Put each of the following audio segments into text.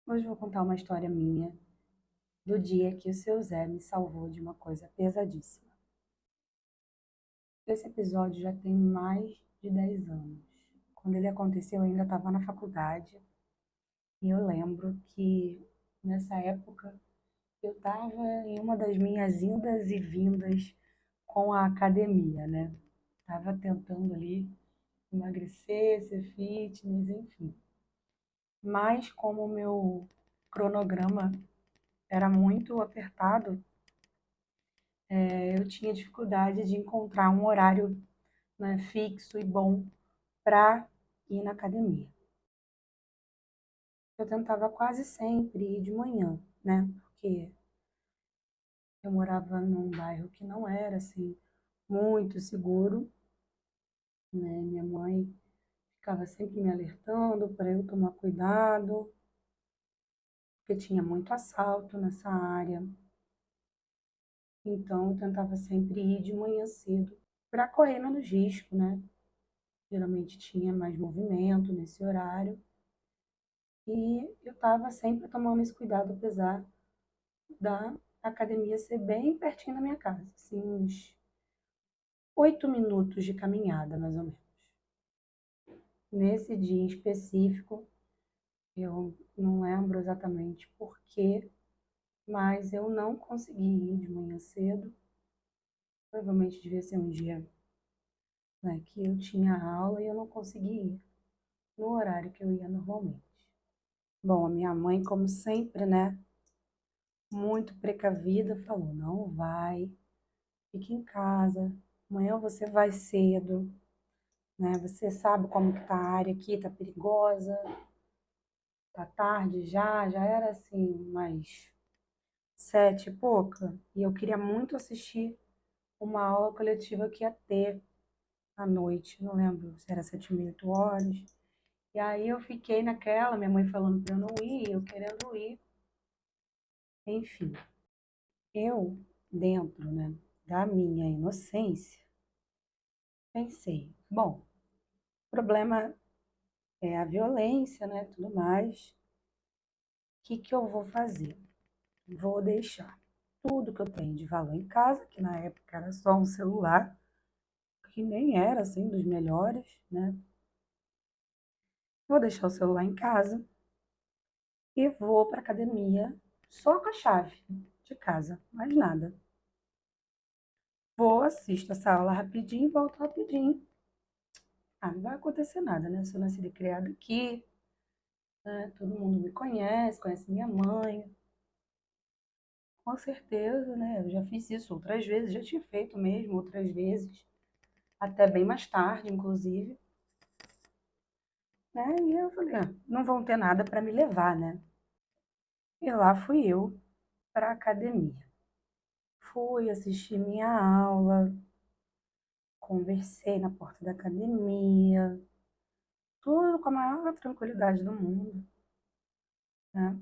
Hoje eu vou contar uma história minha do dia que o seu Zé me salvou de uma coisa pesadíssima. Esse episódio já tem mais de 10 anos. Quando ele aconteceu, eu ainda estava na faculdade e eu lembro que nessa época eu estava em uma das minhas indas e vindas com a academia, né? Estava tentando ali emagrecer, ser fitness, enfim. Mas como o meu cronograma era muito apertado, eu tinha dificuldade de encontrar um horário, né, fixo e bom para ir na academia. Eu tentava quase sempre ir de manhã, né? Porque eu morava num bairro que não era assim muito seguro, né? Minha mãe ficava sempre me alertando para eu tomar cuidado, porque tinha muito assalto nessa área. Então eu tentava sempre ir de manhã cedo para correr menos risco, né? Geralmente tinha mais movimento nesse horário. E eu estava sempre tomando esse cuidado, apesar da academia ser bem pertinho da minha casa, assim, uns 8 minutos de caminhada, mais ou menos. Nesse dia em específico, eu não lembro exatamente por quê, mas eu não consegui ir de manhã cedo. Provavelmente devia ser um dia, né, que eu tinha aula e eu não consegui ir no horário que eu ia normalmente. Bom, a minha mãe, como sempre, né, muito precavida, falou: não vai, fique em casa, amanhã você vai cedo, né? Você sabe como que tá a área aqui, tá perigosa, tá tarde já era assim, umas 7 e pouca, e eu queria muito assistir uma aula coletiva que ia ter à noite, não lembro se era 7h30, 8 horas. E aí eu fiquei naquela, minha mãe falando pra eu não ir, eu querendo ir, enfim. Eu, dentro, né, da minha inocência, pensei, bom, o problema é a violência, né, tudo mais. O que que eu vou fazer? Vou deixar tudo que eu tenho de valor em casa, que na época era só um celular, que nem era assim dos melhores, né? Vou deixar o celular em casa e vou para academia só com a chave de casa, mais nada. Vou, assisto essa aula rapidinho e volto rapidinho. Ah, não vai acontecer nada, né? Eu sou nascida e criada aqui, né? Todo mundo me conhece, conhece minha mãe. Com certeza, né? Eu já fiz isso outras vezes, já tinha feito mesmo outras vezes, até bem mais tarde, inclusive, né? E eu falei, ah, não vão ter nada para me levar, né? E lá fui eu para a academia. Fui assistir minha aula, conversei na porta da academia, tudo com a maior tranquilidade do mundo, né?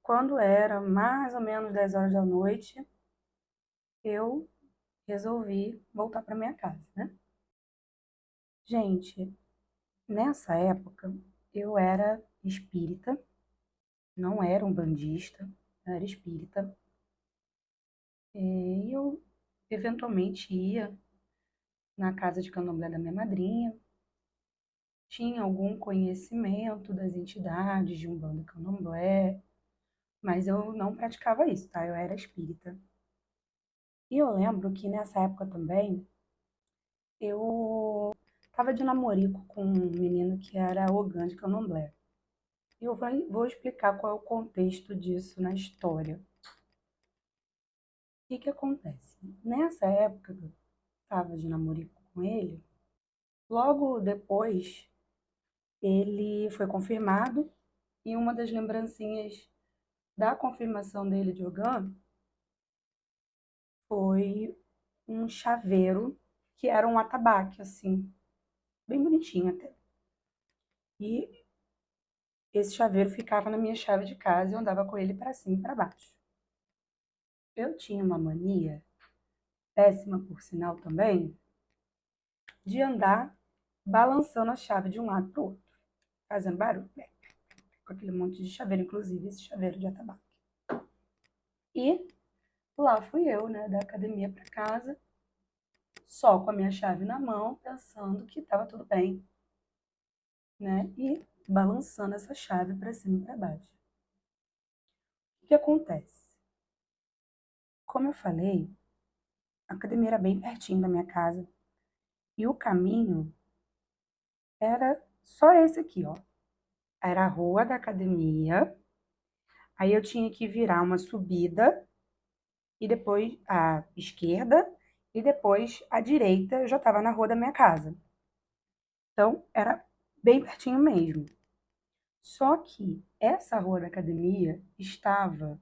Quando era mais ou menos 10 horas da noite, eu resolvi voltar para minha casa, né? Gente, nessa época eu era espírita, não era um bandista, era espírita. E eu eventualmente ia na casa de candomblé da minha madrinha, tinha algum conhecimento das entidades de Umbanda e Candomblé, mas eu não praticava isso, tá? Eu era espírita. E eu lembro que nessa época também eu tava de namorico com um menino que era Ogã de Candomblé. E eu vou explicar qual é o contexto disso na história. O que que acontece? Nessa época que eu tava de namorico com ele, logo depois ele foi confirmado e uma das lembrancinhas da confirmação dele de Ogã foi um chaveiro que era um atabaque, assim, bem bonitinho até. E esse chaveiro ficava na minha chave de casa e eu andava com ele para cima e para baixo. Eu tinha uma mania, péssima por sinal também, de andar balançando a chave de um lado para o outro, fazendo barulho, né? com aquele monte de chaveiro, inclusive esse chaveiro de atabaque. E lá fui eu, né, da academia para casa, só com a minha chave na mão, pensando que estava tudo bem, né? E balançando essa chave para cima e para baixo. O que acontece? Como eu falei, a academia era bem pertinho da minha casa e o caminho era só esse aqui, ó. Era a rua da academia, aí eu tinha que virar uma subida e depois a esquerda e depois a direita eu já estava na rua da minha casa. Então era bem pertinho mesmo. Só que essa rua da academia estava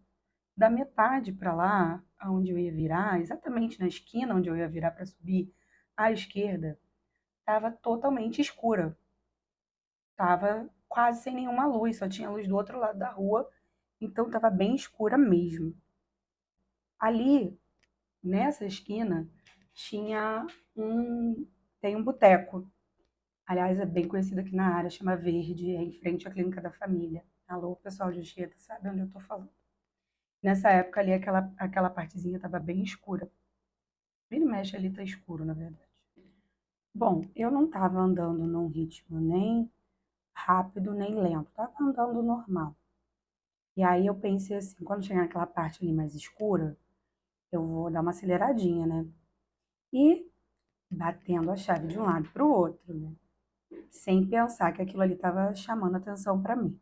da metade para lá, aonde eu ia virar, exatamente na esquina onde eu ia virar para subir à esquerda, estava totalmente escura. Estava quase sem nenhuma luz, só tinha luz do outro lado da rua, então estava bem escura mesmo. Ali, nessa esquina, tinha tem um boteco. Aliás, é bem conhecido aqui na área, chama Verde, é em frente à Clínica da Família. Alô, pessoal de Anchieta, sabe onde eu tô falando? Nessa época ali, aquela partezinha estava bem escura. Vira e mexe ali, tá escuro, na verdade. Bom, eu não estava andando num ritmo nem rápido, nem lento. Tava andando normal. E aí eu pensei assim, quando chegar naquela parte ali mais escura, eu vou dar uma aceleradinha, né? E batendo a chave de um lado para o outro, né? Sem pensar que aquilo ali estava chamando atenção para mim.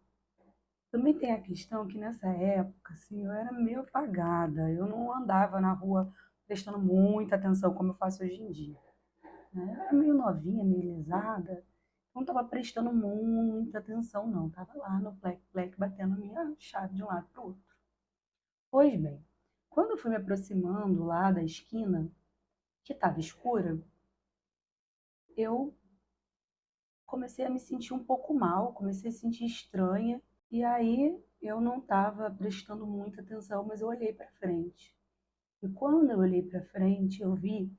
Também tem a questão que nessa época, assim, eu era meio apagada, eu não andava na rua prestando muita atenção como eu faço hoje em dia, né? Eu era meio novinha, meio lesada, não estava prestando muita atenção, não. Estava lá no plec-plec batendo a minha chave de um lado para o outro. Pois bem, quando eu fui me aproximando lá da esquina, que estava escura, eu comecei a me sentir um pouco mal, comecei a sentir estranha. E aí eu não estava prestando muita atenção, mas eu olhei para frente. E quando eu olhei para frente, eu vi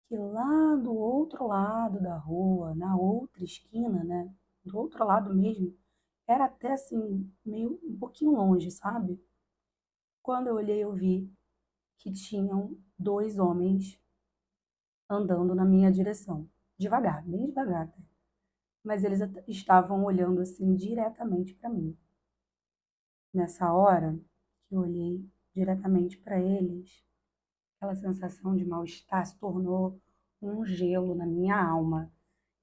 que lá do outro lado da rua, na outra esquina, né? Do outro lado mesmo, era até assim, meio um pouquinho longe, sabe? Quando eu olhei, eu vi que tinham dois homens andando na minha direção. Devagar, bem devagar até. Mas eles estavam olhando assim diretamente para mim. Nessa hora que eu olhei diretamente para eles, aquela sensação de mal-estar se tornou um gelo na minha alma.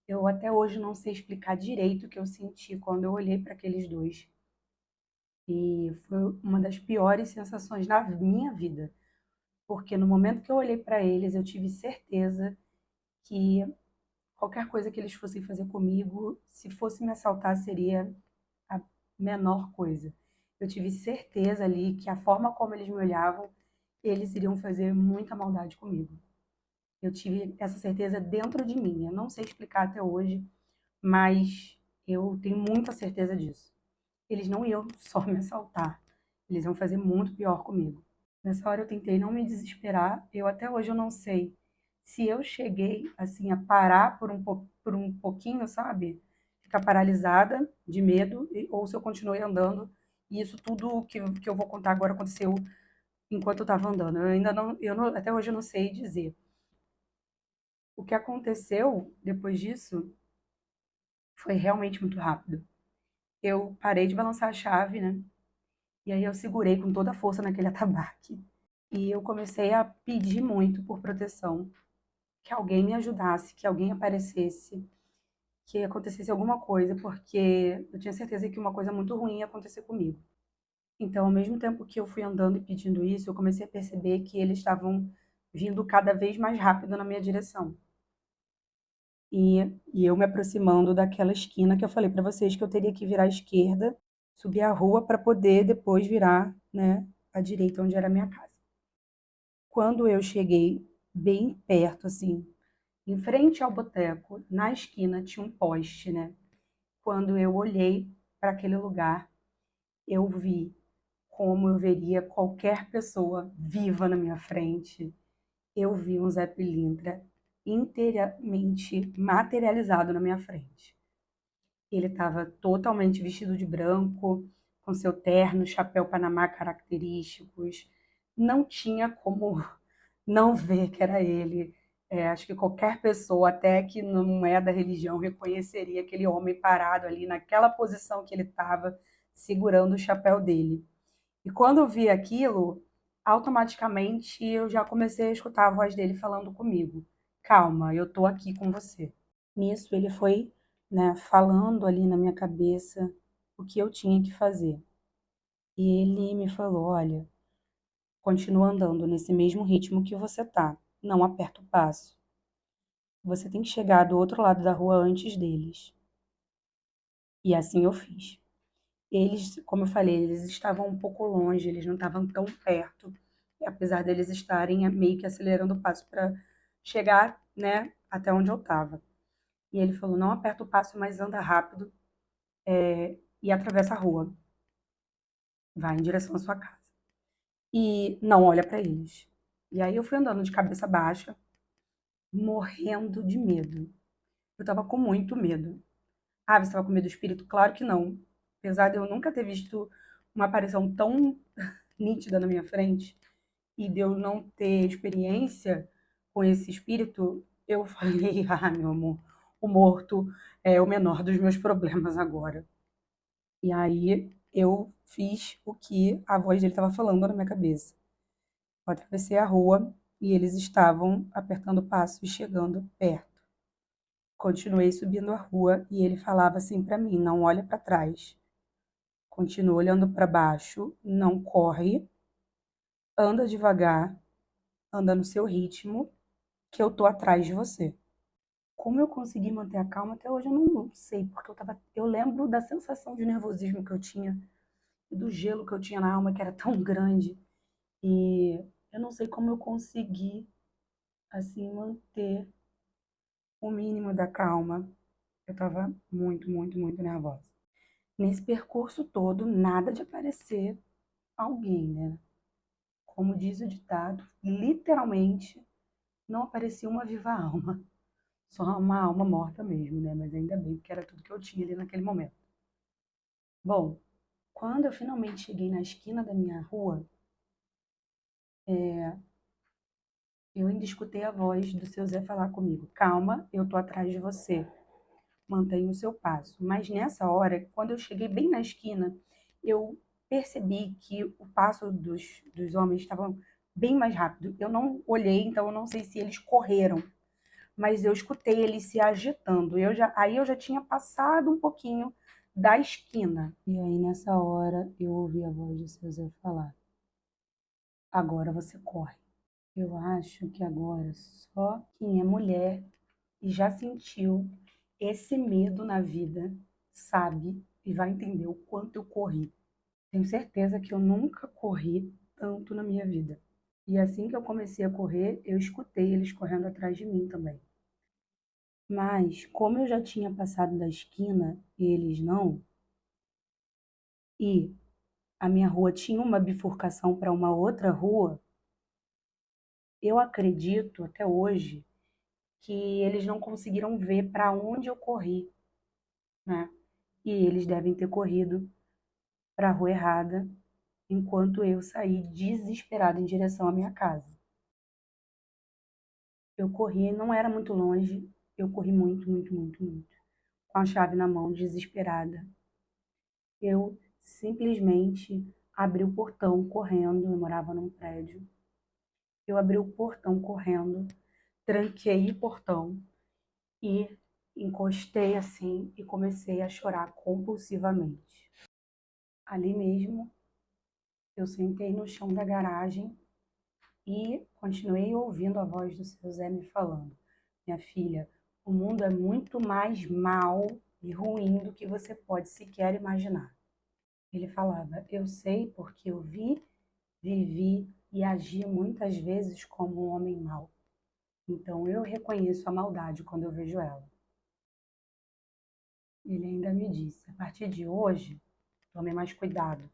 Eu até hoje não sei explicar direito o que eu senti quando eu olhei para aqueles dois. E foi uma das piores sensações da minha vida, porque no momento que eu olhei para eles, eu tive certeza que qualquer coisa que eles fossem fazer comigo, se fosse me assaltar, seria a menor coisa. Eu tive certeza ali que a forma como eles me olhavam, eles iriam fazer muita maldade comigo. Eu tive essa certeza dentro de mim. Eu não sei explicar até hoje, mas eu tenho muita certeza disso. Eles não iam só me assaltar, eles iam fazer muito pior comigo. Nessa hora eu tentei não me desesperar. Eu até hoje eu não sei se eu cheguei assim a parar por um pouquinho, sabe? Ficar paralisada de medo ou se eu continuei andando. E isso tudo que eu vou contar agora aconteceu enquanto eu estava andando. Eu ainda não, até hoje eu não sei dizer. O que aconteceu depois disso foi realmente muito rápido. Eu parei de balançar a chave, né? E aí eu segurei com toda a força naquele atabaque. E eu comecei a pedir muito por proteção, que alguém me ajudasse, que alguém aparecesse, que acontecesse alguma coisa, porque eu tinha certeza que uma coisa muito ruim ia acontecer comigo. Então, ao mesmo tempo que eu fui andando e pedindo isso, eu comecei a perceber que eles estavam vindo cada vez mais rápido na minha direção. E eu me aproximando daquela esquina que eu falei para vocês que eu teria que virar à esquerda, subir a rua para poder depois virar, né, à direita, onde era a minha casa. Quando eu cheguei bem perto, assim, em frente ao boteco, na esquina tinha um poste, né? Quando eu olhei para aquele lugar, eu vi como eu veria qualquer pessoa viva na minha frente. Eu vi um Zé Pilintra inteiramente materializado na minha frente. Ele estava totalmente vestido de branco, com seu terno, chapéu panamá característicos. Não tinha como não ver que era ele. Acho que qualquer pessoa, até que não é da religião, reconheceria aquele homem parado ali naquela posição que ele estava, segurando o chapéu dele. E quando eu vi aquilo, automaticamente eu já comecei a escutar a voz dele falando comigo. Calma, eu tô aqui com você. Nisso ele foi, né, falando ali na minha cabeça o que eu tinha que fazer. E ele me falou: olha, continua andando nesse mesmo ritmo que você tá. Não aperta o passo. Você tem que chegar do outro lado da rua antes deles. E assim eu fiz. Eles, como eu falei, eles estavam um pouco longe, eles não estavam tão perto, apesar deles estarem meio que acelerando o passo para chegar, né, até onde eu estava. E ele falou: não aperta o passo, mas anda rápido e atravessa a rua, vai em direção à sua casa. E não olha para eles. E aí eu fui andando de cabeça baixa, morrendo de medo. Eu estava com muito medo. Ah, você estava com medo do espírito? Claro que não. Apesar de eu nunca ter visto uma aparição tão nítida na minha frente, e de eu não ter experiência com esse espírito, eu falei: ah, meu amor, o morto é o menor dos meus problemas agora. E aí eu fiz o que a voz dele estava falando na minha cabeça. Eu atravessei a rua e eles estavam apertando o passo e chegando perto. Continuei subindo a rua e ele falava assim para mim: não olha para trás, continua olhando para baixo, não corre, anda devagar, anda no seu ritmo, que eu tô atrás de você. Como eu consegui manter a calma até hoje eu não sei, porque eu lembro da sensação de nervosismo que eu tinha e do gelo que eu tinha na alma, que era tão grande. E eu não sei como eu consegui assim manter o mínimo da calma. Eu estava muito, muito, muito nervosa. Nesse percurso todo, nada de aparecer alguém, né? Como diz o ditado, literalmente não aparecia uma viva alma. Só uma alma morta mesmo, né? Mas ainda bem, porque era tudo que eu tinha ali naquele momento. Bom, quando eu finalmente cheguei na esquina da minha rua, eu ainda escutei a voz do seu Zé falar comigo: calma, eu tô atrás de você, mantenha o seu passo. Mas nessa hora, quando eu cheguei bem na esquina, eu percebi que o passo dos homens estava bem mais rápido. Eu não olhei, então eu não sei se eles correram, mas eu escutei eles se agitando. Aí eu já tinha passado um pouquinho da esquina. E aí nessa hora eu ouvi a voz do seu Zé falar: agora você corre. Eu acho que agora só quem é mulher e já sentiu esse medo na vida sabe e vai entender o quanto eu corri. Tenho certeza que eu nunca corri tanto na minha vida. E assim que eu comecei a correr, eu escutei eles correndo atrás de mim também. Mas, como eu já tinha passado da esquina e eles não, e a minha rua tinha uma bifurcação para uma outra rua, eu acredito até hoje que eles não conseguiram ver para onde eu corri, né? E eles devem ter corrido para a rua errada, enquanto eu saí desesperada em direção à minha casa. Eu corri, não era muito longe, eu corri muito, muito, muito, muito. Com a chave na mão, desesperada. Eu simplesmente abri o portão correndo, eu morava num prédio. Eu abri o portão correndo, tranquei o portão e encostei assim e comecei a chorar compulsivamente. Ali mesmo, eu sentei no chão da garagem e continuei ouvindo a voz do seu Zé me falando: minha filha, o mundo é muito mais mal e ruim do que você pode sequer imaginar. Ele falava: eu sei porque eu vi, vivi e agi muitas vezes como um homem mau. Então eu reconheço a maldade quando eu vejo ela. Ele ainda me disse: a partir de hoje, tome mais cuidado.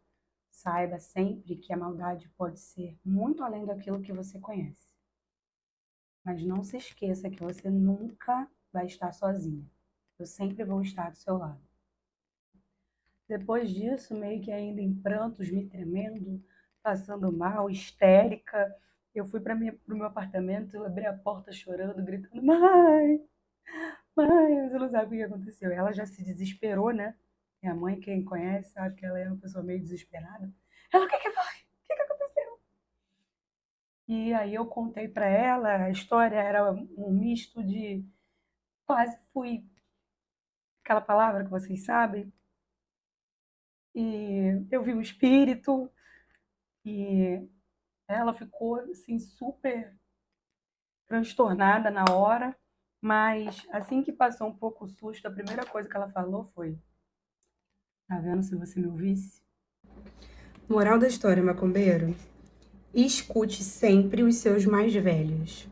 Saiba sempre que a maldade pode ser muito além daquilo que você conhece. Mas não se esqueça que você nunca vai estar sozinha. Eu sempre vou estar do seu lado. Depois disso, meio que ainda em prantos, me tremendo, passando mal, histérica, eu fui para o meu apartamento, eu abri a porta chorando, gritando: mãe, mãe, você não sabe o que aconteceu. Ela já se desesperou, né? Minha mãe, quem conhece, sabe que ela é uma pessoa meio desesperada. Ela: o que que foi? O que que aconteceu? E aí eu contei para ela, a história era um misto de quase fui aquela palavra que vocês sabem, e eu vi um espírito, e ela ficou assim super transtornada na hora, mas assim que passou um pouco o susto, a primeira coisa que ela falou foi: tá vendo se você me ouvisse? Moral da história, macumbeiro: escute sempre os seus mais velhos.